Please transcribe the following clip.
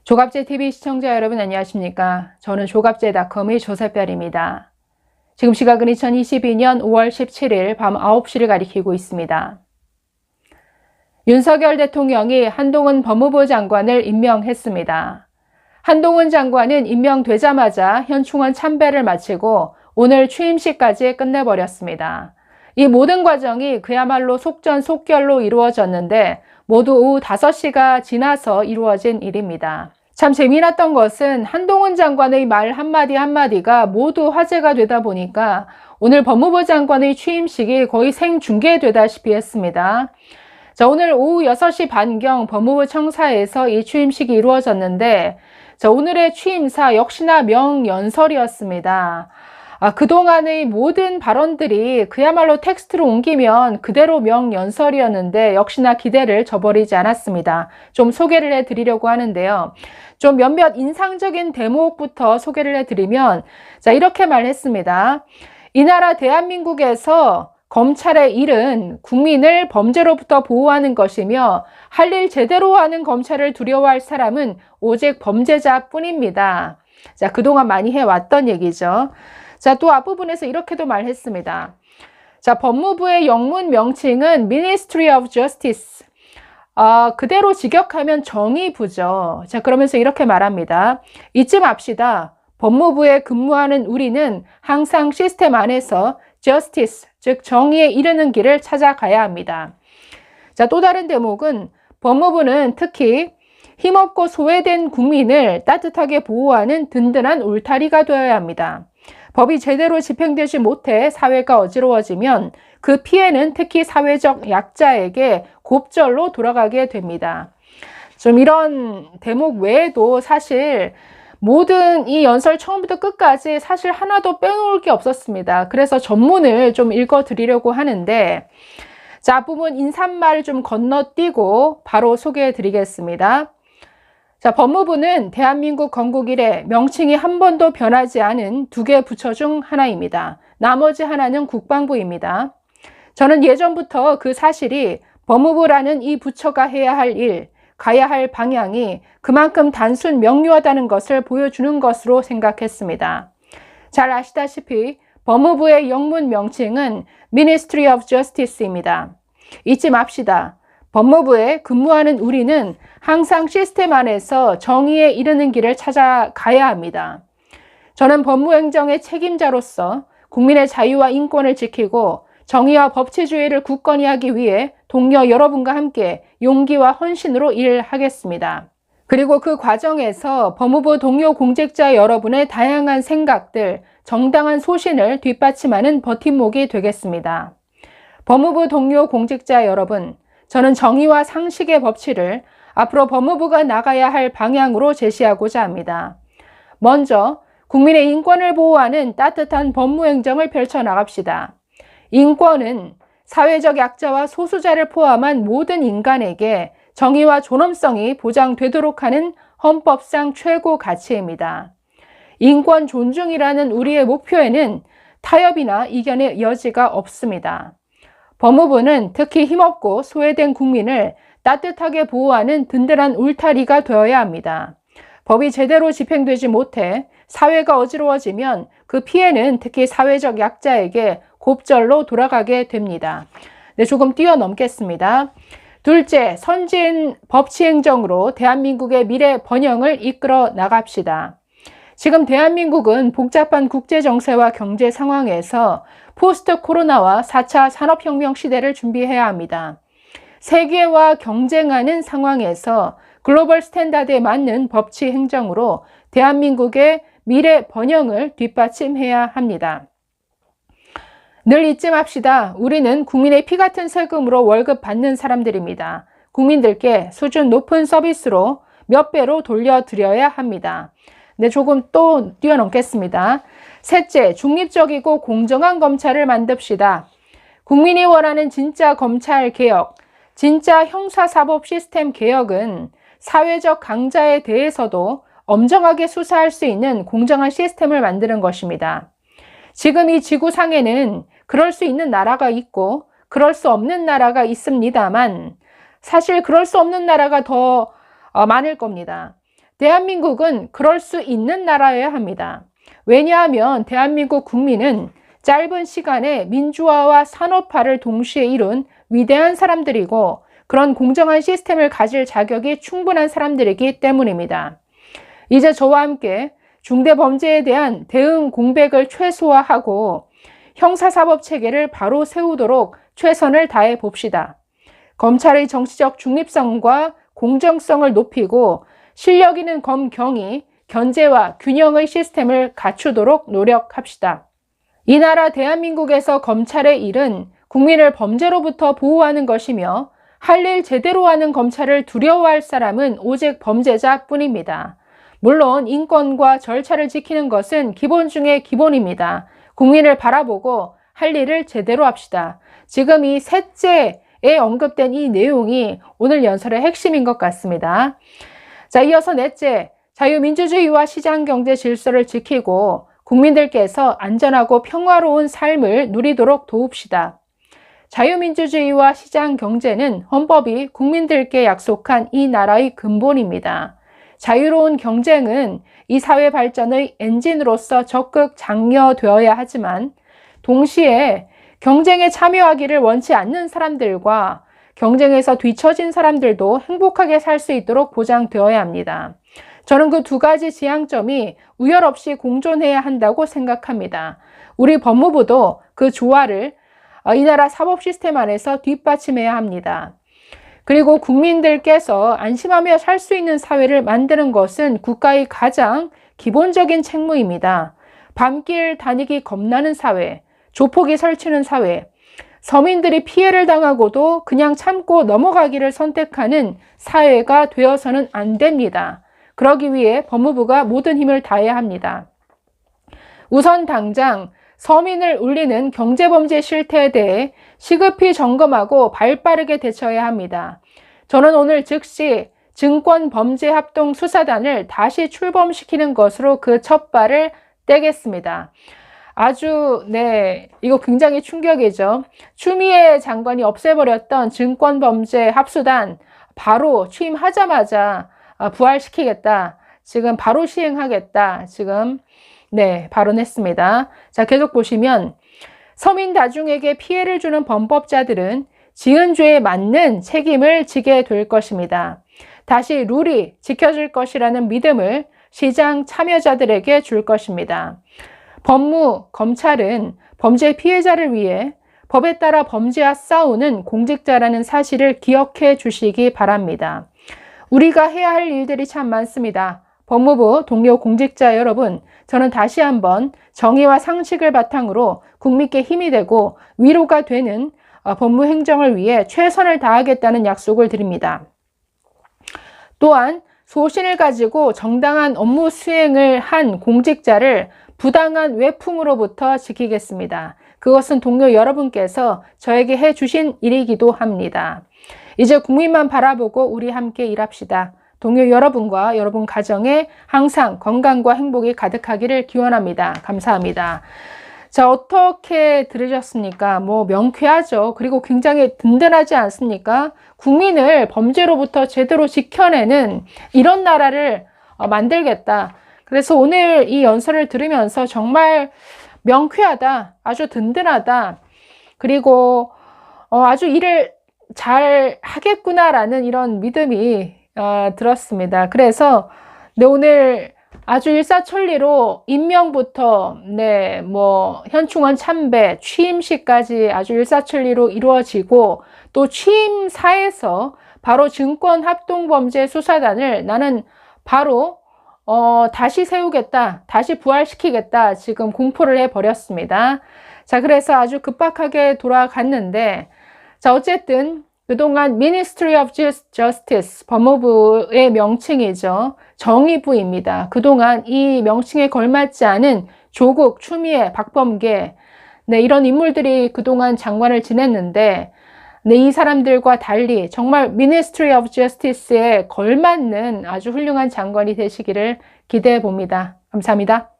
조갑제TV 시청자 여러분 안녕하십니까? 저는 조갑제닷컴의 조세별입니다. 지금 시각은 2022년 5월 17일 밤 9시를 가리키고 있습니다. 윤석열 대통령이 한동훈 법무부 장관을 임명했습니다. 한동훈 장관은 임명되자마자 현충원 참배를 마치고 오늘 취임식까지 끝내버렸습니다. 이 모든 과정이 그야말로 속전속결로 이루어졌는데 모두 오후 5시가 지나서 이루어진 일입니다. 참 재미났던 것은 한동훈 장관의 말 한마디 한마디가 모두 화제가 되다 보니까 오늘 법무부 장관의 취임식이 거의 생중계되다시피 했습니다. 자, 오늘 오후 6시 반경 법무부 청사에서 이 취임식이 이루어졌는데 자, 오늘의 취임사 역시나 명연설이었습니다. 그동안의 모든 발언들이 그야말로 텍스트로 옮기면 그대로 명연설이었는데 역시나 기대를 저버리지 않았습니다. 좀 소개를 해드리려고 하는데요. 좀 몇몇 인상적인 대목부터 소개를 해드리면 자, 이렇게 말했습니다. 이 나라 대한민국에서 검찰의 일은 국민을 범죄로부터 보호하는 것이며 할 일 제대로 하는 검찰을 두려워할 사람은 오직 범죄자뿐입니다. 자, 그동안 많이 해왔던 얘기죠. 자, 또 앞부분에서 이렇게도 말했습니다. 자, 법무부의 영문 명칭은 Ministry of Justice. 그대로 직역하면 정의부죠. 자, 그러면서 이렇게 말합니다. 잊지 맙시다. 법무부에 근무하는 우리는 항상 시스템 안에서 justice, 즉 정의에 이르는 길을 찾아가야 합니다. 자, 또 다른 대목은 법무부는 특히 힘없고 소외된 국민을 따뜻하게 보호하는 든든한 울타리가 되어야 합니다. 법이 제대로 집행되지 못해 사회가 어지러워지면 그 피해는 특히 사회적 약자에게 곱절로 돌아가게 됩니다. 좀 이런 대목 외에도 사실 모든 이 연설 처음부터 끝까지 사실 하나도 빼놓을 게 없었습니다. 그래서 전문을 좀 읽어드리려고 하는데 자, 앞부분 인사말을 좀 건너뛰고 바로 소개해 드리겠습니다. 자, 법무부는 대한민국 건국 이래 명칭이 한 번도 변하지 않은 두 개 부처 중 하나입니다. 나머지 하나는 국방부입니다. 저는 예전부터 그 사실이 법무부라는 이 부처가 해야 할 일, 가야 할 방향이 그만큼 단순 명료하다는 것을 보여주는 것으로 생각했습니다. 잘 아시다시피 법무부의 영문 명칭은 Ministry of Justice입니다. 잊지 맙시다. 법무부에 근무하는 우리는 항상 시스템 안에서 정의에 이르는 길을 찾아가야 합니다. 저는 법무행정의 책임자로서 국민의 자유와 인권을 지키고 정의와 법치주의를 굳건히 하기 위해 동료 여러분과 함께 용기와 헌신으로 일하겠습니다. 그리고 그 과정에서 법무부 동료 공직자 여러분의 다양한 생각들, 정당한 소신을 뒷받침하는 버팀목이 되겠습니다. 법무부 동료 공직자 여러분, 저는 정의와 상식의 법치를 앞으로 법무부가 나가야 할 방향으로 제시하고자 합니다. 먼저 국민의 인권을 보호하는 따뜻한 법무행정을 펼쳐나갑시다. 인권은 사회적 약자와 소수자를 포함한 모든 인간에게 정의와 존엄성이 보장되도록 하는 헌법상 최고 가치입니다. 인권 존중이라는 우리의 목표에는 타협이나 이견의 여지가 없습니다. 법무부는 특히 힘없고 소외된 국민을 따뜻하게 보호하는 든든한 울타리가 되어야 합니다. 법이 제대로 집행되지 못해 사회가 어지러워지면 그 피해는 특히 사회적 약자에게 곱절로 돌아가게 됩니다. 네, 조금 뛰어넘겠습니다. 둘째, 선진 법치행정으로 대한민국의 미래 번영을 이끌어 나갑시다. 지금 대한민국은 복잡한 국제정세와 경제 상황에서 포스트 코로나와 4차 산업혁명 시대를 준비해야 합니다. 세계와 경쟁하는 상황에서 글로벌 스탠다드에 맞는 법치 행정으로 대한민국의 미래 번영을 뒷받침해야 합니다. 늘 잊지 맙시다. 우리는 국민의 피 같은 세금으로 월급 받는 사람들입니다. 국민들께 수준 높은 서비스로 몇 배로 돌려드려야 합니다. 네, 조금 또 뛰어넘겠습니다. 셋째, 중립적이고 공정한 검찰을 만듭시다. 국민이 원하는 진짜 검찰 개혁, 진짜 형사사법 시스템 개혁은 사회적 강자에 대해서도 엄정하게 수사할 수 있는 공정한 시스템을 만드는 것입니다. 지금 이 지구상에는 그럴 수 있는 나라가 있고 그럴 수 없는 나라가 있습니다만 사실 그럴 수 없는 나라가 더 많을 겁니다. 대한민국은 그럴 수 있는 나라여야 합니다. 왜냐하면 대한민국 국민은 짧은 시간에 민주화와 산업화를 동시에 이룬 위대한 사람들이고 그런 공정한 시스템을 가질 자격이 충분한 사람들이기 때문입니다. 이제 저와 함께 중대범죄에 대한 대응 공백을 최소화하고 형사사법 체계를 바로 세우도록 최선을 다해 봅시다. 검찰의 정치적 중립성과 공정성을 높이고 실력 있는 검경이 견제와 균형의 시스템을 갖추도록 노력합시다. 이 나라 대한민국에서 검찰의 일은 국민을 범죄로부터 보호하는 것이며 할 일 제대로 하는 검찰을 두려워할 사람은 오직 범죄자뿐입니다. 물론 인권과 절차를 지키는 것은 기본 중의 기본입니다. 국민을 바라보고 할 일을 제대로 합시다. 지금 이 셋째에 언급된 이 내용이 오늘 연설의 핵심인 것 같습니다. 자, 이어서 넷째, 자유민주주의와 시장경제 질서를 지키고 국민들께서 안전하고 평화로운 삶을 누리도록 도웁시다. 자유민주주의와 시장경제는 헌법이 국민들께 약속한 이 나라의 근본입니다. 자유로운 경쟁은 이 사회 발전의 엔진으로서 적극 장려되어야 하지만 동시에 경쟁에 참여하기를 원치 않는 사람들과 경쟁에서 뒤처진 사람들도 행복하게 살 수 있도록 보장되어야 합니다. 저는 그 두 가지 지향점이 우열 없이 공존해야 한다고 생각합니다. 우리 법무부도 그 조화를 이 나라 사법 시스템 안에서 뒷받침해야 합니다. 그리고 국민들께서 안심하며 살 수 있는 사회를 만드는 것은 국가의 가장 기본적인 책무입니다. 밤길 다니기 겁나는 사회, 조폭이 설치는 사회, 서민들이 피해를 당하고도 그냥 참고 넘어가기를 선택하는 사회가 되어서는 안 됩니다. 그러기 위해 법무부가 모든 힘을 다해야 합니다. 우선 당장 서민을 울리는 경제범죄 실태에 대해 시급히 점검하고 발빠르게 대처해야 합니다. 저는 오늘 즉시 증권범죄합동수사단을 다시 출범시키는 것으로 그 첫 발을 떼겠습니다. 이거 굉장히 충격이죠. 추미애 장관이 없애버렸던 증권범죄합수단 바로 취임하자마자 부활시키겠다. 지금 바로 시행하겠다. 지금 발언했습니다. 자, 계속 보시면 서민 다중에게 피해를 주는 범법자들은 지은 죄에 맞는 책임을 지게 될 것입니다. 다시 룰이 지켜질 것이라는 믿음을 시장 참여자들에게 줄 것입니다. 법무, 검찰은 범죄 피해자를 위해 법에 따라 범죄와 싸우는 공직자라는 사실을 기억해 주시기 바랍니다. 우리가 해야 할 일들이 참 많습니다. 법무부 동료 공직자 여러분, 저는 다시 한번 정의와 상식을 바탕으로 국민께 힘이 되고 위로가 되는 법무행정을 위해 최선을 다하겠다는 약속을 드립니다. 또한 소신을 가지고 정당한 업무 수행을 한 공직자를 부당한 외풍으로부터 지키겠습니다. 그것은 동료 여러분께서 저에게 해주신 일이기도 합니다. 이제 국민만 바라보고 우리 함께 일합시다. 동료 여러분과 여러분 가정에 항상 건강과 행복이 가득하기를 기원합니다. 감사합니다. 자, 어떻게 들으셨습니까? 명쾌하죠. 그리고 굉장히 든든하지 않습니까? 국민을 범죄로부터 제대로 지켜내는 이런 나라를 만들겠다. 그래서 오늘 이 연설을 들으면서 정말 명쾌하다, 아주 든든하다, 그리고 아주 일을 잘 하겠구나라는 이런 믿음이 들었습니다. 그래서 오늘 아주 일사천리로 임명부터 현충원 참배, 취임식까지 아주 일사천리로 이루어지고 또 취임사에서 바로 증권합동범죄수사단을 나는 바로 다시 세우겠다, 다시 부활시키겠다 지금 공포를 해버렸습니다. 자, 그래서 아주 급박하게 돌아갔는데, 자, 어쨌든 그동안 Ministry of Justice, 법무부의 명칭이죠. 정의부입니다. 그동안 이 명칭에 걸맞지 않은 조국, 추미애, 박범계, 이런 인물들이 그동안 장관을 지냈는데, 이 사람들과 달리 정말 Ministry of Justice에 걸맞는 아주 훌륭한 장관이 되시기를 기대해 봅니다. 감사합니다.